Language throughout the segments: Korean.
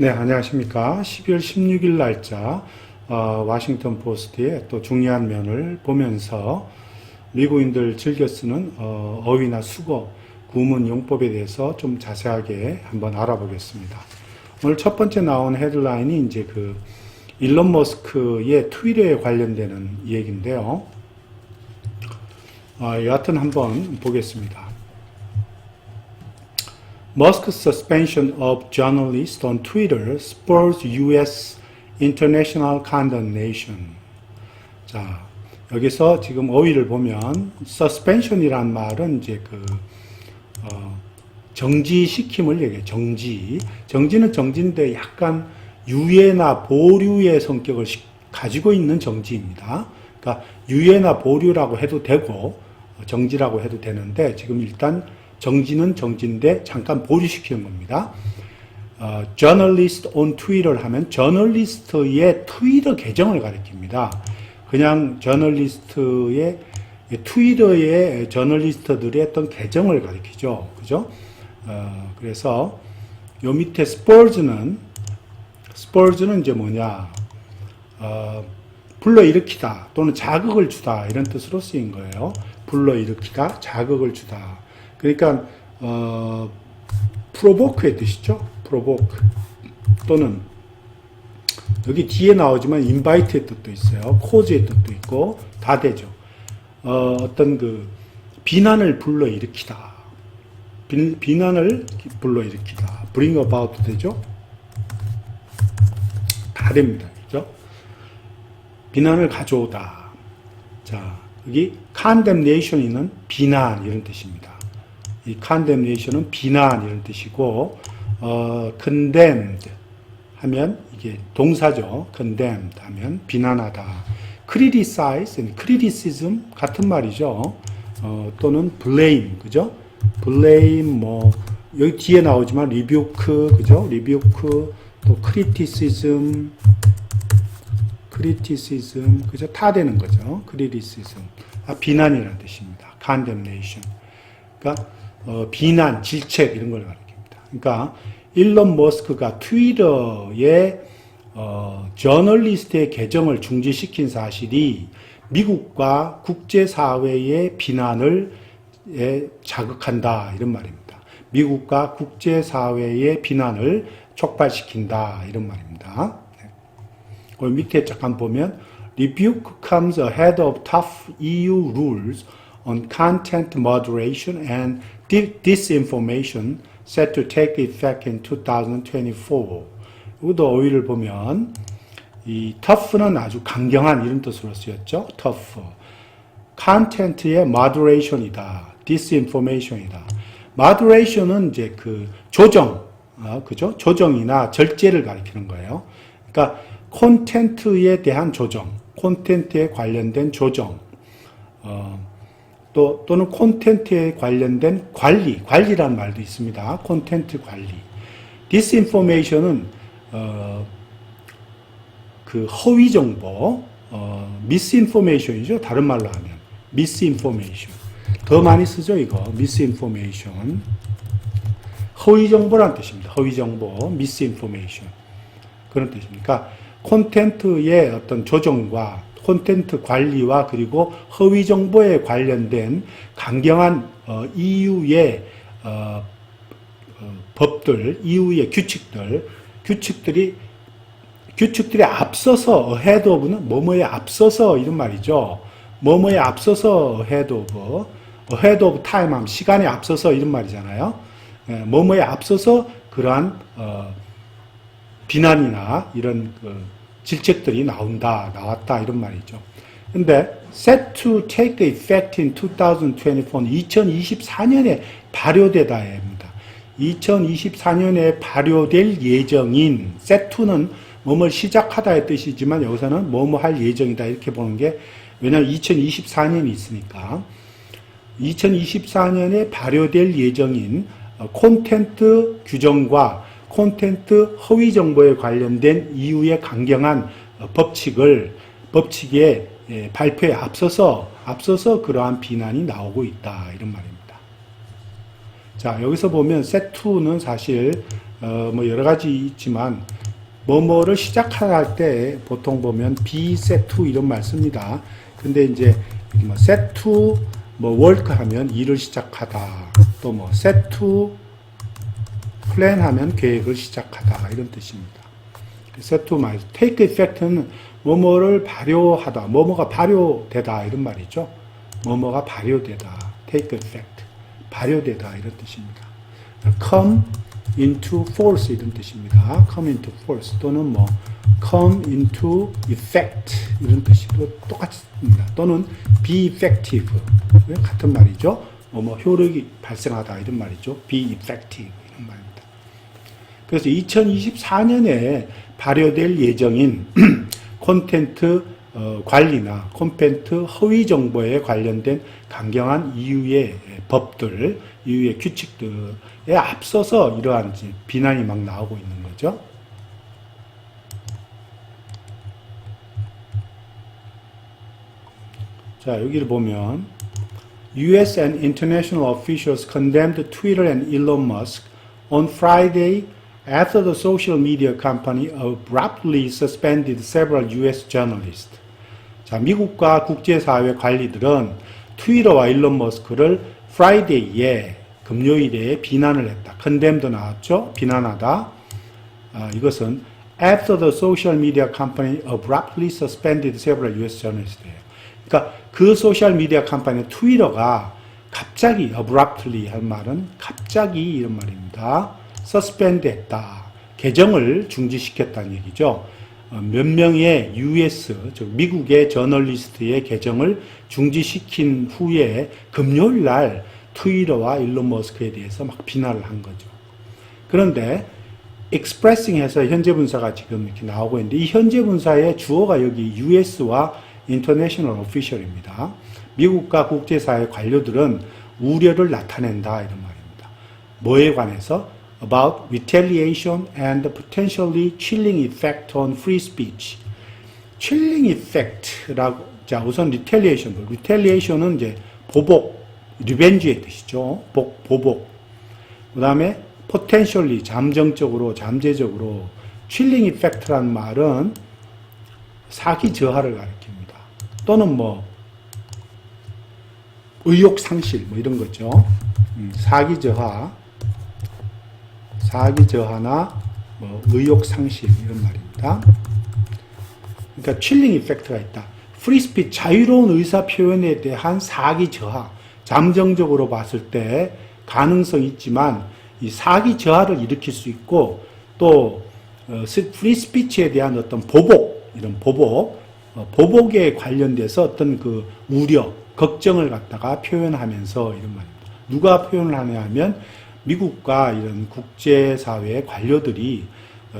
네, 안녕하십니까. 12월 16일 날짜 워싱턴 포스트의 또 중요한 면을 보면서 미국인들 즐겨 쓰는 어휘나 수거, 구문 용법에 대해서 좀 자세하게 한번 알아보겠습니다. 오늘 첫 번째 나온 헤드라인이 이제 그 일론 머스크의 트위터에 관련되는 얘기인데요. 여하튼 한번 보겠습니다. Musk's suspension of journalists on Twitter spurs U.S. international condemnation. 자, 여기서 지금 어휘를 보면 suspension이란 말은 이제 정지시킴을 얘기해요. 정지는 정지인데 약간 유예나 보류의 성격을 가지고 있는 정지입니다. 그러니까 유예나 보류라고 해도 되고 정지라고 해도 되는데 지금 일단 정지는 정지인데 잠깐 보류시키는 겁니다. journalist on Twitter 하면 저널리스트의 트위터 계정을 가리킵니다. 그냥 저널리스트의 트위터의 저널리스트들의 어떤 계정을 가리키죠. 그죠? 그래서 요 밑에 스퍼즈는 이제 뭐냐? 불러일으키다 또는 자극을 주다 이런 뜻으로 쓰인 거예요. 불러일으키다, 자극을 주다. 그러니까 provoke의 뜻이죠. provoke 또는 여기 뒤에 나오지만 invite의 뜻도 있어요. cause의 뜻도 있고 다 되죠. 어떤 그 비난을 불러일으키다. 비난을 불러일으키다. bring about 되죠. 다 됩니다. 그죠? 비난을 가져오다. 자, 여기 condemnation이는 비난 이런 뜻입니다. 이 condemnation은 비난 이런 뜻이고, condemned 하면 이게 동사죠. condemned 하면 비난하다. criticize and criticism 같은 말이죠. 또는 blame, 그죠? blame 여기 뒤에 나오지만 rebuke, 그죠? rebuke, 또 criticism, 그죠? 다 되는 거죠. criticism. 비난이라는 뜻입니다. condemnation. 그러니까 비난, 질책 이런 걸 가리킵니다. 그러니까 일론 머스크가 트위터에 저널리스트의 계정을 중지시킨 사실이 미국과 국제사회의 비난을 자극한다 이런 말입니다. 미국과 국제사회의 비난을 촉발시킨다 이런 말입니다. 그 밑에 잠깐 보면 Rebuke comes ahead of tough EU rules on content moderation and disinformation set to take effect in 2024. 이것도 어휘를 보면 이 tough는 아주 강경한 이런 뜻으로 쓰였죠. tough. content의 moderation이다. disinformation이다. moderation은 이제 그 조정, 그죠? 조정이나 절제를 가리키는 거예요. 그러니까 콘텐츠에 대한 조정, 콘텐츠에 관련된 조정, 또는 콘텐츠에 관련된 관리라는 말도 있습니다. 콘텐츠 관리. 디스인포메이션은 그 허위 정보, 미스인포메이션이죠. 다른 말로 하면 미스인포메이션. 더 많이 쓰죠, 이거. 미스인포메이션. 허위 정보라는 뜻입니다. 허위 정보, 미스인포메이션. 그런 뜻입니까? 콘텐츠의 어떤 조정과 콘텐츠 관리와 그리고 허위 정보에 관련된 강경한 EU의 법들, EU의 규칙들이 앞서서 ahead of는 뭐뭐에 앞서서 이런 말이죠. 뭐뭐에 앞서서 ahead of time 하면 시간에 앞서서 이런 말이잖아요. 뭐뭐에 앞서서 그러한 비난이나 이런 질책들이 나왔다 이런 말이죠. 근데 set to take effect in 2024는 2024년에 발효되다 합니다. 2024년에 발효될 예정인 set to는 뭐뭐 시작하다의 뜻이지만 여기서는 뭐뭐 할 예정이다 이렇게 보는 게 왜냐하면 2024년이 있으니까 2024년에 발효될 예정인 콘텐츠 규정과 콘텐츠 허위 정보에 관련된 EU의 강경한 법칙의 발표에 앞서서 그러한 비난이 나오고 있다 이런 말입니다. 자, 여기서 보면 set to는 사실 뭐 여러 가지 있지만 뭐뭐를 시작할 때 보통 보면 be set to 이런 말 씁니다. 근데 이제 뭐 set to 뭐 work 하면 일을 시작하다. 또 뭐 set to plan 하면 계획을 시작하다. 이런 뜻입니다. set to 말 take effect는 뭐뭐를 발효하다. 뭐뭐가 발효되다. 이런 말이죠. 뭐뭐가 발효되다. take effect. 발효되다. 이런 뜻입니다. come into force 이런 뜻입니다. come into force 또는 뭐 come into effect 이런 뜻이고 똑같습니다. 또는 be effective 같은 말이죠. 뭐 효력이 발생하다 이런 말이죠. be effective 이런 말입니다. 그래서 2024년에 발효될 예정인 콘텐트 관리나 콘텐트 허위 정보에 관련된 강경한 이유의 법들, 이유의 규칙들에 앞서서 이러한 비난이 막 나오고 있는 거죠. 자, 여기를 보면 US and international officials condemned Twitter and Elon Musk on Friday after the social media company abruptly suspended several US journalists. 자, 미국과 국제사회 관리들은 트위터와 일론 머스크를 프라이데이에 금요일에 비난을 했다. condemned 나왔죠? 비난하다. 이것은 after the social media company abruptly suspended several US journalists. 그러니까 그 소셜 미디어 컴퍼니 트위터가 갑자기 abruptly 할 말은 갑자기 이런 말입니다. suspend 했다. 계정을 중지시켰다는 얘기죠. 몇 명의 US, 즉 미국의 저널리스트의 계정을 중지시킨 후에 금요일 날 트위터와 일론 머스크에 대해서 막 비난을 한 거죠. 그런데 expressing해서 현재 분사가 지금 이렇게 나오고 있는데 이 현재 분사의 주어가 여기 US와 international official입니다. 미국과 국제사회 관료들은 우려를 나타낸다 이런 말입니다. 뭐에 관해서? About retaliation and potentially chilling effect on free speech. chilling effect라고 자 우선 retaliation. retaliation은 이제 보복, 리벤지의 뜻이죠. 보복. 그다음에 potentially 잠정적으로, 잠재적으로 chilling effect라는 말은 사기 저하를 가리킵니다. 또는 뭐 의욕 상실 뭐 이런 거죠. 사기 저하나 뭐 의욕 상실 이런 말입니다. 그러니까 칠링 이펙트가 있다. 프리 스피치 자유로운 의사 표현에 대한 사기 저하. 잠정적으로 봤을 때 가능성이 있지만 이 사기 저하를 일으킬 수 있고 또 프리 스피치에 대한 어떤 이런 보복에 관련돼서 어떤 그 우려, 걱정을 갖다가 표현하면서 이런 말입니다. 누가 표현을 하냐 하면 미국과 이런 국제사회 관료들이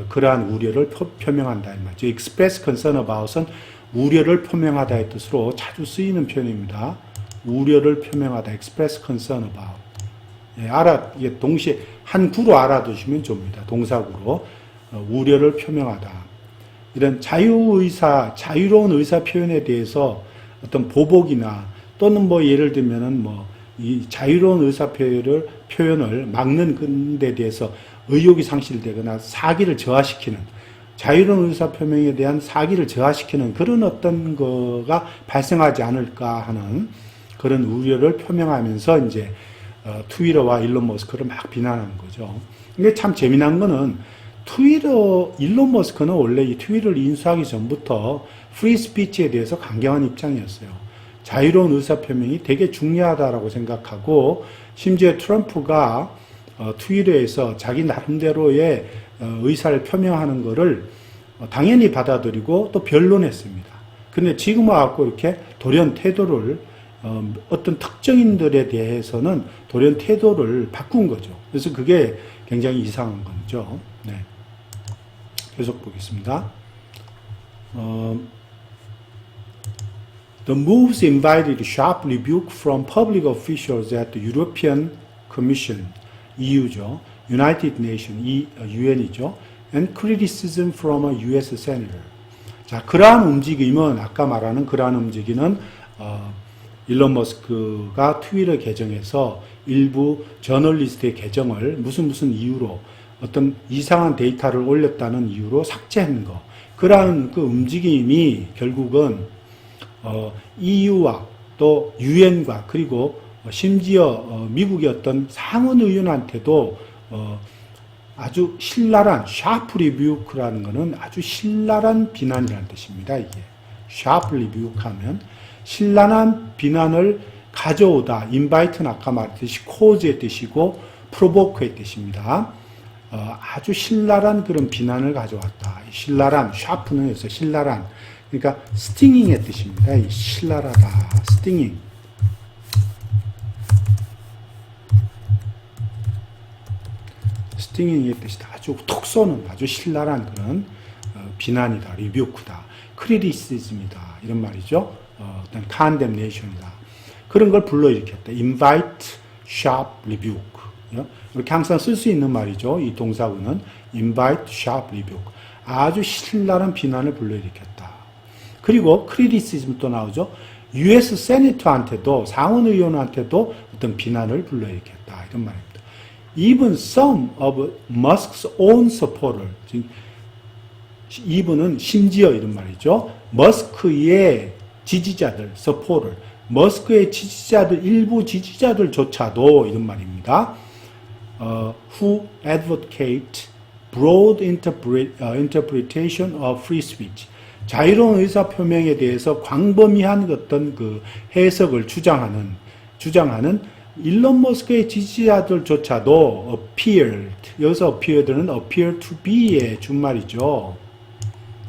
그러한 우려를 표명한다 이 말이죠. express concern about은 우려를 표명하다의 뜻으로 자주 쓰이는 표현입니다. 우려를 표명하다, express concern about. 이게 동시에 한 구로 알아두시면 좋습니다. 동사구로. 우려를 표명하다. 이런 자유로운 의사 표현에 대해서 어떤 보복이나 또는 뭐 예를 들면은 뭐 이 자유로운 의사 표현을 막는 데 대해서 의욕이 상실되거나 사기를 저하시키는 자유로운 의사 표명에 대한 사기를 저하시키는 그런 어떤 거가 발생하지 않을까 하는 그런 우려를 표명하면서 이제 트위터와 일론 머스크를 막 비난하는 거죠. 근데 참 재미난 거는 일론 머스크는 원래 이 트위터를 인수하기 전부터 프리 스피치에 대해서 강경한 입장이었어요. 자유로운 의사표명이 되게 중요하다라고 생각하고 심지어 트럼프가 트위터에서 자기 나름대로의 의사를 표명하는 거를 당연히 받아들이고 또 변론했습니다. 근데 지금 와갖고 이렇게 돌연 태도를 어떤 특정인들에 대해서는 돌연 태도를 바꾼 거죠. 그래서 그게 굉장히 이상한 거죠. 네. 계속 보겠습니다. The moves invited sharp rebuke from public officials at the European Commission, EU죠, United Nations, UN이죠, and criticism from a US senator. 자, 그러한 움직임은 아까 말하는 그러한 움직임은 일론 머스크가 트위터 계정에서 일부 저널리스트의 계정을 무슨 이유로 어떤 이상한 데이터를 올렸다는 이유로 삭제하는 거. 그러한 그 움직임이 결국은 EU와 또 유엔과 그리고 심지어 미국의 어떤 상원 의원한테도 아주 신랄한 샤프 리뷰크라는 것은 아주 신랄한 비난이라는 뜻입니다. 이게 샤프 리뷰크하면 신랄한 비난을 가져오다. 인바이트는 아까 말했듯이 코즈의 뜻이고 프로보크의 뜻입니다. 아주 신랄한 그런 비난을 가져왔다. 신랄한 샤프는 여기서 신랄한 그러니까 스팅잉의 뜻입니다. 이 신랄하다. 스팅잉. 스팅잉의 뜻이다. 아주 톡 쏘는 아주 신랄한 그런 비난이다. 리뷰크다. 크리티시즘이다. 이런 말이죠. 어떤 condemnation이다. 그런 걸 불러일으켰다. invite, sharp, rebuke. 이렇게 항상 쓸 수 있는 말이죠. 이 동사구는 invite, sharp, rebuke. 아주 신랄한 비난을 불러일으켰다. 그리고 criticism 또 나오죠. US 세니터한테도 상원의원한테도 어떤 비난을 불러일으켰다. 이런 말입니다. Even some of Musk's own supporters, even은 심지어 이런 말이죠. 머스크의 지지자들, supporter, 머스크의 지지자들, 일부 지지자들조차도 이런 말입니다. Who advocate broad interpretation of free speech. 자유로운 의사표명에 대해서 광범위한 어떤 그 해석을 주장하는 일론 머스크의 지지자들조차도 appeared, 여기서 appeared는 appear to be의 준말이죠.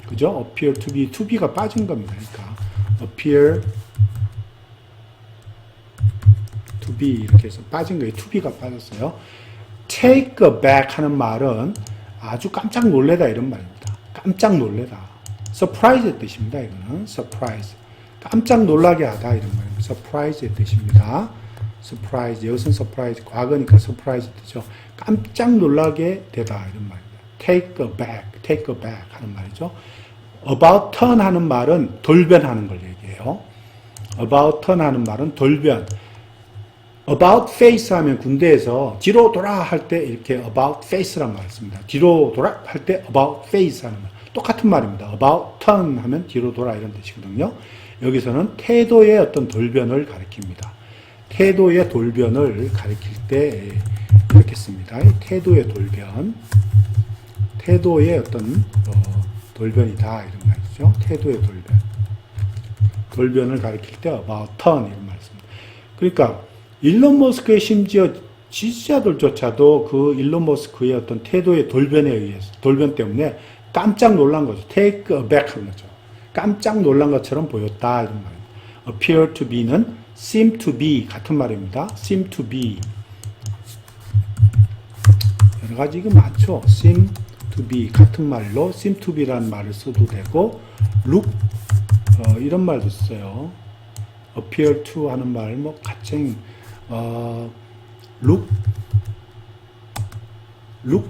그죠? appear to be, to be가 빠진 겁니다. 그러니까 appear to be 이렇게 해서 빠진 거예요. to be가 빠졌어요. take aback 하는 말은 아주 깜짝 놀래다 이런 말입니다. 깜짝 놀래다. surprise의 뜻입니다. 이거는 surprise. 깜짝 놀라게 하다 이런 말입니다. surprise의 뜻입니다. surprise. 여기서는 surprise. 과거니까 surprise 뜻이죠. 깜짝 놀라게 되다 이런 말입니다. take aback 하는 말이죠. about turn 하는 말은 돌변하는 걸 얘기해요. about turn 하는 말은 돌변. about face 하면 군대에서 뒤로 돌아 할 때 이렇게 about face란 말을 씁니다. 뒤로 돌아 할 때 about face 하는 말. 똑같은 말입니다. about turn 하면 뒤로 돌아 이런 뜻이거든요. 여기서는 태도의 어떤 돌변을 가리킵니다. 태도의 돌변을 가리킬 때 이렇게 씁니다. 태도의 돌변. 태도의 어떤 돌변이다 이런 말이죠. 태도의 돌변. 돌변을 가리킬 때 about turn 이런 말을 씁니다. 그러니까 일론 머스크의 심지어 지지자들조차도 그 일론 머스크의 어떤 태도의 돌변에 의해서 돌변 때문에 깜짝 놀란 거죠. take aback 하는 거죠. 깜짝 놀란 것처럼 보였다 이런 말입니다. appear to be는 seem to be 같은 말입니다. seem to be 여러 가지 이거 많죠. seem to be 같은 말로 seem to be라는 말을 써도 되고 look 이런 말도 써요. appear to 하는 말 뭐 가칭 look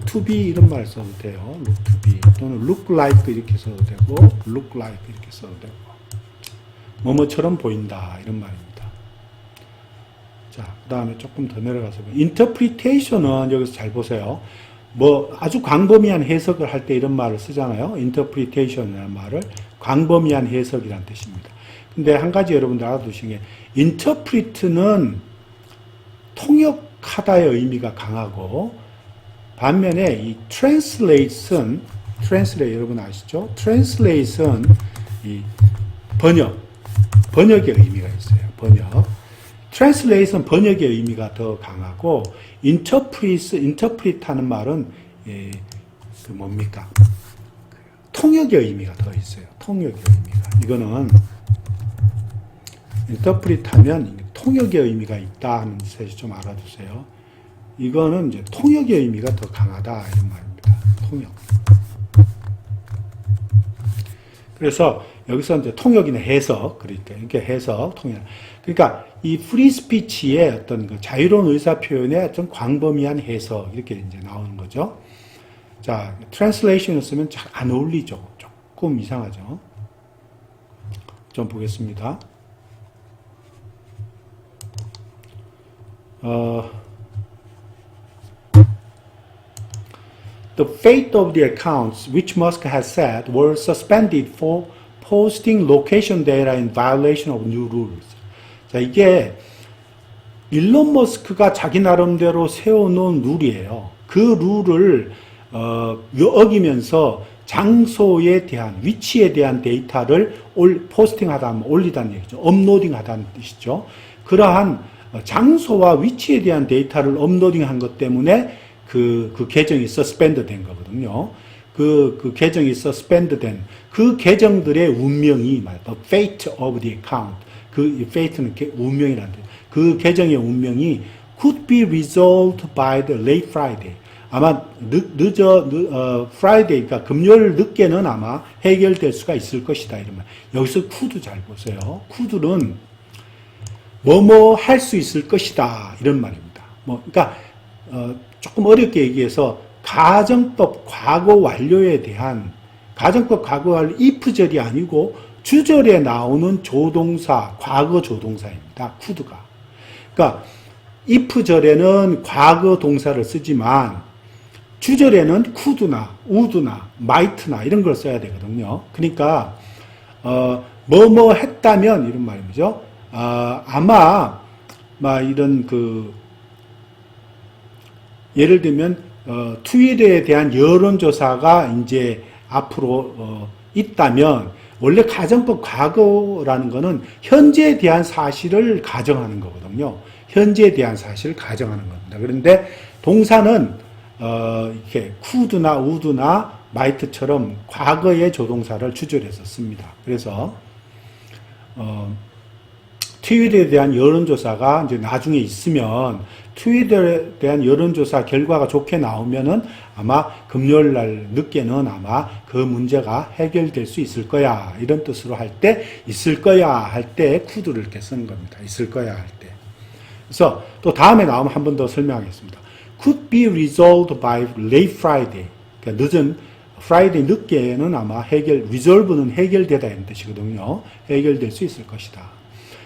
to be 이런 말 써도 돼요. look to be 또는 look like 이렇게 써도 되고 look like 이렇게 써도 되고 뭐뭐처럼 보인다 이런 말입니다. 자, 그 다음에 조금 더 내려가서 interpretation은 여기서 잘 보세요. 뭐 아주 광범위한 해석을 할 때 이런 말을 쓰잖아요. interpretation이라는 말을 광범위한 해석이라는 뜻입니다. 근데 한 가지 여러분들 알아두시는 게 interpret는 통역하다의 의미가 강하고 반면에 이 translate 여러분 아시죠? translate은 이 번역의 의미가 있어요. translate은 번역의 의미가 더 강하고 interpret 하는 말은 그 뭡니까? 통역의 의미가 더 있어요. 통역의 의미가. 이거는 interpret 하면 통역의 의미가 있다 하는 뜻을 좀 알아두세요. 이거는 이제 통역의 의미가 더 강하다 이런 말입니다. 통역. 그래서 여기서 이제 통역이나 해석, 그러니까 이렇게 해석, 통역. 그러니까 이 프리 스피치의 어떤 그 자유로운 의사 표현의 어떤 광범위한 해석 이렇게 이제 나오는 거죠. 자, 트랜슬레이션을 쓰면 잘 안 어울리죠. 조금 이상하죠. 좀 보겠습니다. the fate of the accounts which Musk has said were suspended for posting location data in violation of new rules. 자, 이게 일론 머스크가 자기 나름대로 세워놓은 룰이에요. 그 룰을 어기면서 장소에 대한, 위치에 대한 데이터를 포스팅하다, 올리다는 얘기죠. 업로딩하다는 뜻이죠. 그러한 장소와 위치에 대한 데이터를 업로딩한 것 때문에 그 계정이 서스펜드 된 거거든요. 그 계정이 서스펜드 된 그 계정들의 운명이, the fate of the account. 그 fate는 운명이라는 뜻. 그 계정의 운명이 could be resolved by the late Friday. 아마 Friday, 그러니까 금요일 늦게는 아마 해결될 수가 있을 것이다. 이런 말. 여기서 could 잘 보세요. could는 뭐뭐 할 수 있을 것이다. 이런 말입니다. 그러니까 조금 어렵게 얘기해서 가정법 과거 완료에 대한 가정법 과거 완료 if절이 아니고 주절에 나오는 조동사, 과거 조동사입니다. could가. 그러니까 if절에는 과거 동사를 쓰지만 주절에는 could나 would나 might나 이런 걸 써야 되거든요. 그러니까 뭐뭐 했다면 이런 말이죠. 아마 이런 예를 들면 트위터에 대한 여론조사가 이제 앞으로 있다면 원래 가정법 과거라는 거는 현재에 대한 사실을 가정하는 거거든요. 현재에 대한 사실을 가정하는 겁니다. 그런데 동사는 이렇게 could나 would나 might처럼 과거의 조동사를 주절해서 씁니다. 그래서 트위터에 대한 여론조사가 이제 나중에 있으면 트위터에 대한 여론조사 결과가 좋게 나오면은 아마 금요일 날 늦게는 아마 그 문제가 해결될 수 있을 거야. 이런 뜻으로 할 때 있을 거야 할 때 could를 이렇게 쓰는 겁니다. 있을 거야 할 때. 그래서 또 다음에 나오면 한 번 더 설명하겠습니다. could be resolved by late Friday. 그러니까 늦은 Friday 늦게는 아마 resolve는 해결되다 이런 뜻이거든요. 해결될 수 있을 것이다.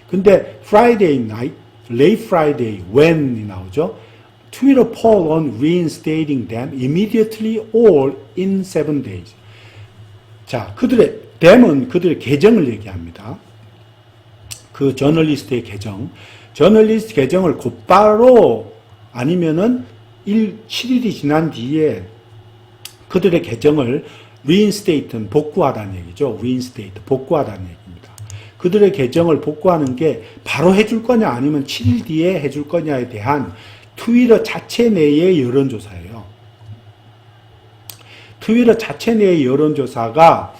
근데 Friday night, late Friday, when이 나오죠. Twitter poll on reinstating them immediately or in 7 days. 자, them은 그들의 계정을 얘기합니다. 그 저널리스트의 계정. 저널리스트 계정을 곧바로 아니면은 7일이 지난 뒤에 그들의 계정을 reinstate, 복구하다는 얘기죠. reinstate, 복구하다는 얘기입니다. 그들의 계정을 복구하는 게 바로 해줄 거냐 아니면 7일 뒤에 해줄 거냐에 대한 트위터 자체 내의 여론조사예요. 트위터 자체 내의 여론조사가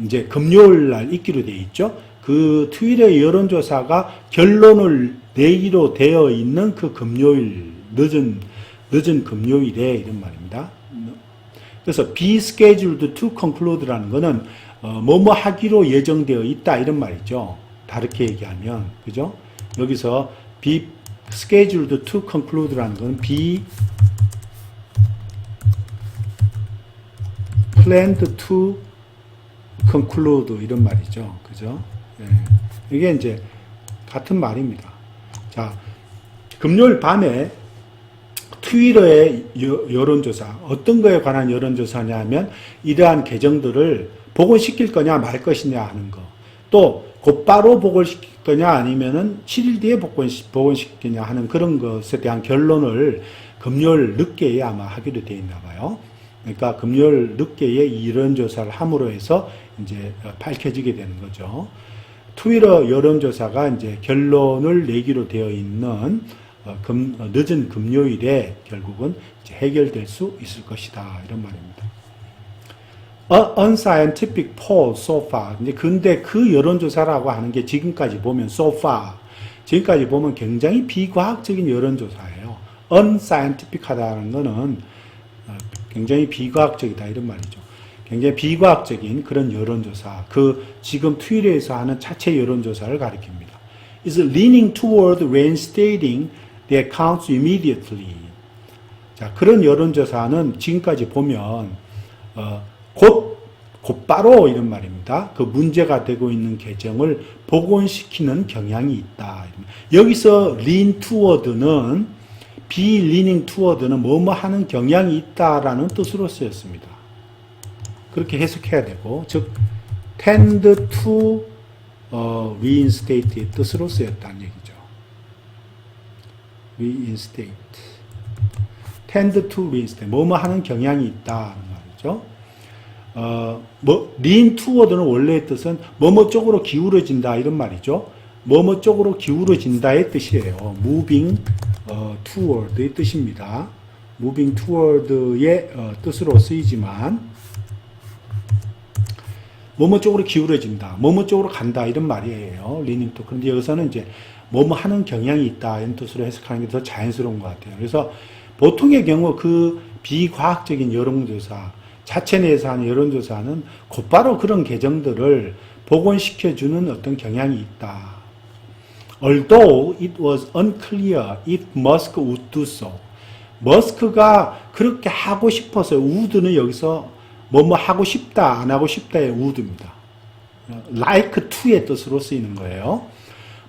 이제 금요일 날 있기로 되어 있죠. 그 트위터 여론조사가 결론을 내기로 되어 있는 그 금요일, 늦은 금요일에 이런 말입니다. 그래서 be scheduled to conclude라는 거는 뭐뭐 하기로 예정되어 있다 이런 말이죠. 다르게 얘기하면 그죠? 여기서 be scheduled to conclude라는 건 be planned to conclude 이런 말이죠. 그죠? 예. 이게 이제 같은 말입니다. 자, 금요일 밤에 트위터의 여론조사, 어떤 거에 관한 여론조사냐 하면 이러한 계정들을 복원시킬 거냐 말 것이냐 하는 거. 또 곧바로 복원시킬 거냐 아니면은 7일 뒤에 복원시키냐 하는 그런 것에 대한 결론을 금요일 늦게에 아마 하기로 되어 있나 봐요. 그러니까 금요일 늦게에 이런 조사를 함으로 해서 이제 밝혀지게 되는 거죠. 트위터 여론조사가 이제 결론을 내기로 되어 있는 늦은 금요일에 결국은 이제 해결될 수 있을 것이다. 이런 말입니다. unscientific poll so far. 이제 근데 그 여론조사라고 하는 게 지금까지 보면 so far. 지금까지 보면 굉장히 비과학적인 여론조사예요. unscientific 하다는 거는 굉장히 비과학적이다. 이런 말이죠. 굉장히 비과학적인 그런 여론조사. 지금 트위터에서 하는 자체 여론조사를 가리킵니다. is leaning toward reinstating the accounts immediately. 자, 그런 여론조사는 지금까지 보면, 곧바로 이런 말입니다. 그 문제가 되고 있는 계정을 복원시키는 경향이 있다. 여기서 lean toward는 be leaning toward는 뭐뭐 하는 경향이 있다라는 뜻으로 쓰였습니다. 그렇게 해석해야 되고, 즉 tend to reinstate의 뜻으로 쓰였다는 얘기죠. reinstate. tend to reinstate. 뭐뭐 하는 경향이 있다는 말이죠. lean toward는 원래의 뜻은 뭐뭐 쪽으로 기울어진다 이런 말이죠. 뭐뭐 쪽으로 기울어진다의 뜻이에요. moving toward의 뜻입니다. moving toward의 뜻으로 쓰이지만 뭐뭐 쪽으로 기울어진다, 뭐뭐 쪽으로 간다 이런 말이에요. leaning to. 그런데 여기서는 이제 뭐뭐 하는 경향이 있다 이런 뜻으로 해석하는 게 더 자연스러운 것 같아요. 그래서 보통의 경우 그 비과학적인 여론조사, 자체 내에서 하는 여론조사는 곧바로 그런 계정들을 복원시켜주는 어떤 경향이 있다. Although it was unclear if Musk would do so. 머스크가 그렇게 하고 싶어서, would는 여기서 뭐뭐 하고 싶다, 안 하고 싶다의 would입니다. like to의 뜻으로 쓰이는 거예요.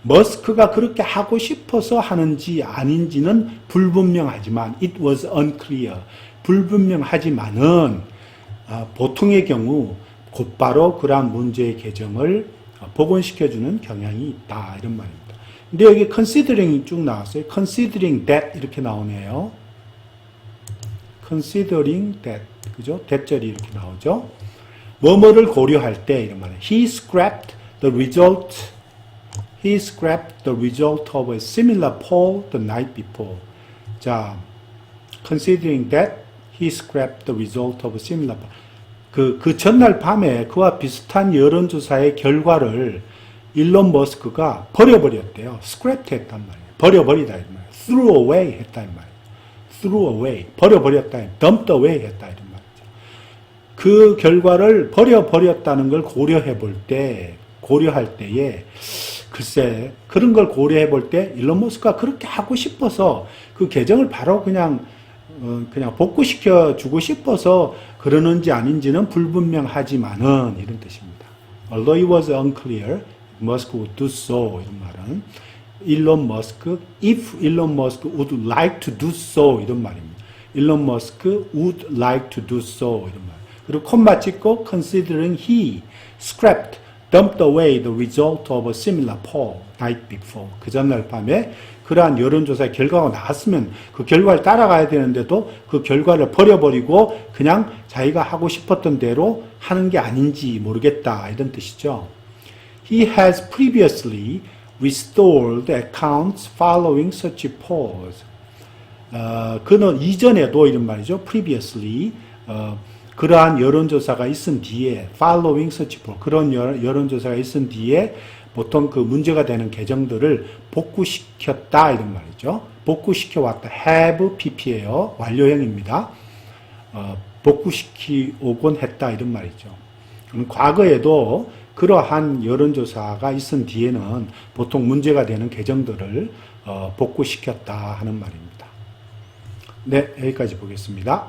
머스크가 그렇게 하고 싶어서 하는지 아닌지는 불분명하지만 it was unclear. 불분명하지만은 보통의 경우 곧바로 그러한 문제의 개정을 복원시켜주는 경향이 있다 이런 말입니다. 근데 여기 considering이 쭉 나왔어요. considering that 이렇게 나오네요. considering that, 그죠? that절이 이렇게 나오죠. 뭐뭐를 고려할 때 이런 말이에요. He scrapped the result of a similar poll the night before. 자, considering that he scrapped the result of a similar poll. 그 전날 밤에 그와 비슷한 여론조사의 결과를 일론 머스크가 버려버렸대요. scrapped 했단 말이에요. 버려버리다 이런 말이에요. threw away 했다 이 말이에요. threw away. 버려버렸다. dumped away 했다 이런 말이죠. 그 결과를 버려버렸다는 걸 고려할 때에 글쎄 그런 걸 고려해 볼 때 일론 머스크가 그렇게 하고 싶어서 그 계정을 바로 그냥 복구시켜 주고 싶어서 그러는지 아닌지는 불분명하지만은 이런 뜻입니다. Although it was unclear, Musk would do so 이런 말은 if Elon Musk would like to do so 이런 말입니다. Elon Musk would like to do so 이런 말. 그리고 콤마 찍고 considering he scrapped dumped away the result of a similar poll night before. 그 전날 밤에 그러한 여론조사의 결과가 나왔으면 그 결과를 따라가야 되는데도 그 결과를 버려버리고 그냥 자기가 하고 싶었던 대로 하는 게 아닌지 모르겠다 이런 뜻이죠. He has previously restored accounts following such polls. 그는 이전에도 이런 말이죠. previously 그러한 여론조사가 있은 뒤에 following such poll 그런 여론조사가 있은 뒤에 보통 그 문제가 되는 계정들을 복구시켰다 이런 말이죠. 복구시켜왔다. have pp예요. 완료형입니다. 복구시키오곤 했다 이런 말이죠. 과거에도 그러한 여론조사가 있은 뒤에는 보통 문제가 되는 계정들을 복구시켰다 하는 말입니다. 네, 여기까지 보겠습니다.